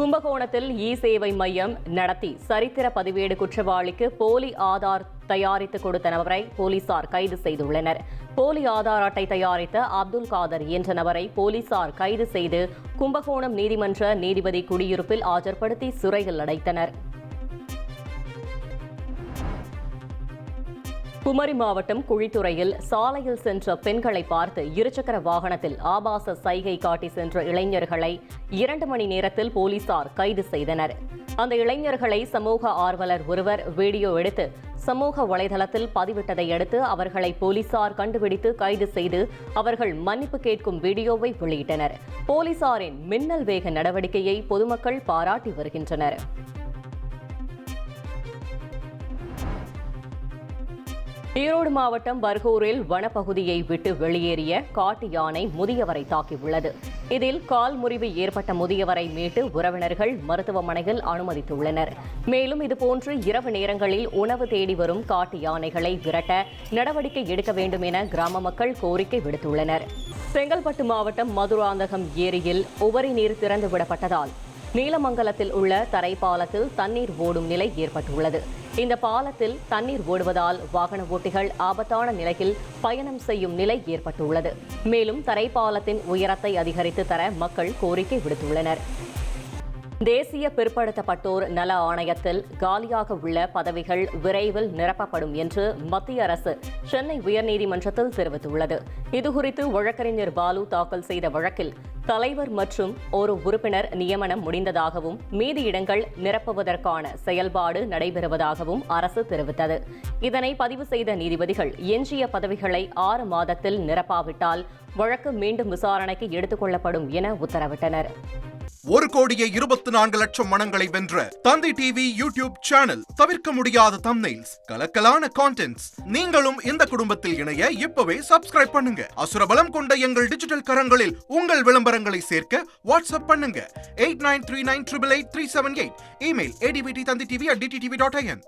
கும்பகோணத்தில் சேவை மையம் நடத்தி சரித்திர பதிவேடு குற்றவாளிக்கு போலி ஆதார் தயாரித்து கொடுத்த நபரை போலீசார் கைது செய்துள்ளனர். போலி ஆதார் அட்டை தயாரித்த அப்துல் காதர் என்ற நபரை போலீசார் கைது செய்து கும்பகோணம் நீதிமன்ற நீதிபதி குடியிருப்பில் ஆஜர்படுத்தி சிறையில் அடைத்தனர். குமரி மாவட்டம் குழித்துறையில் சாலையில் சென்ற பெண்களை பார்த்து இருசக்கர வாகனத்தில் ஆபாச சைகை காட்டி சென்ற இளைஞர்களை 2 மணி நேரத்தில் போலீசார் கைது செய்தனர். அந்த இளைஞர்களை சமூக ஆர்வலர் ஒருவர் வீடியோ எடுத்து சமூக வலைதளத்தில் பதிவிட்டதை அடுத்து அவர்களை போலீசார் கண்டுபிடித்து கைது செய்து அவர்கள் மன்னிப்பு கேட்கும் வீடியோவை வெளியிட்டனர். போலீசாரின் மின்னல் வேக நடவடிக்கையை பொதுமக்கள் பாராட்டி வருகின்றனர். ஈரோடு மாவட்டம் பர்கூரில் வனப்பகுதியை விட்டு வெளியேறிய காட்டு யானை முதியவரை தாக்கியுள்ளது. இதில் கால் முறிவு ஏற்பட்ட முதியவரை மீட்டு உறவினர்கள் மருத்துவமனையில் அனுமதித்துள்ளனர். மேலும் இதுபோன்று இரவு நேரங்களில் உணவு தேடி வரும் காட்டு யானைகளை விரட்ட நடவடிக்கை எடுக்க வேண்டும் என கிராம மக்கள் கோரிக்கை விடுத்துள்ளனர். செங்கல்பட்டு மாவட்டம் மதுராந்தகம் ஏரியில் உபரி நீர் திறந்துவிடப்பட்டதால் நீலமங்கலத்தில் உள்ள தரைப்பாலத்தில் தண்ணீர் ஓடும் நிலை ஏற்பட்டுள்ளது. இந்த பாலத்தில் தண்ணீர் ஓடுவதால் வாகன ஓட்டிகள் ஆபத்தான நிலையில் பயணம் செய்யும் நிலை ஏற்பட்டுள்ளது. மேலும் தரைப்பாலத்தின் உயரத்தை அதிகரித்து தர மக்கள் கோரிக்கை விடுத்துள்ளனர். தேசிய பிற்படுத்தப்பட்டோர் நல ஆணையத்தில் காலியாக உள்ள பதவிகள் விரைவில் நிரப்பப்படும் என்று மத்திய அரசு சென்னை உயர்நீதிமன்றத்தில் தெரிவித்துள்ளது. இதுகுறித்து வழக்கறிஞர் பாலு தாக்கல் செய்த வழக்கில் தலைவர் மற்றும் ஒரு உறுப்பினர் நியமனம் முடிந்ததாகவும் மீதி இடங்கள் நிரப்புவதற்கான செயல்பாடு நடைபெறுவதாகவும் அரசு தெரிவித்தது. இதனை பதிவு செய்த நீதிபதிகள் எஞ்சிய பதவிகளை 6 மாதத்தில் நிரப்பாவிட்டால் வழக்கு மீண்டும் விசாரணைக்கு எடுத்துக் கொள்ளப்படும் என உத்தரவிட்டனர். 1,24,00,000 மனங்களை வென்ற தந்தி டிவி யூடியூப் சேனல். தவிர்க்க முடியாத தம்ப்நெயில்ஸ், கலக்கலான கான்டென்ட்ஸ். நீங்களும் இந்த குடும்பத்தில் இணைய இப்பவே சப்ஸ்கிரைப் பண்ணுங்க. அசுரபலம் கொண்ட எங்கள் டிஜிட்டல் கரங்களில் உங்கள் விளம்பரங்களை சேர்க்க வாட்ஸ்அப் பண்ணுங்க. 8939888378. Email advttanditv@dttv.in.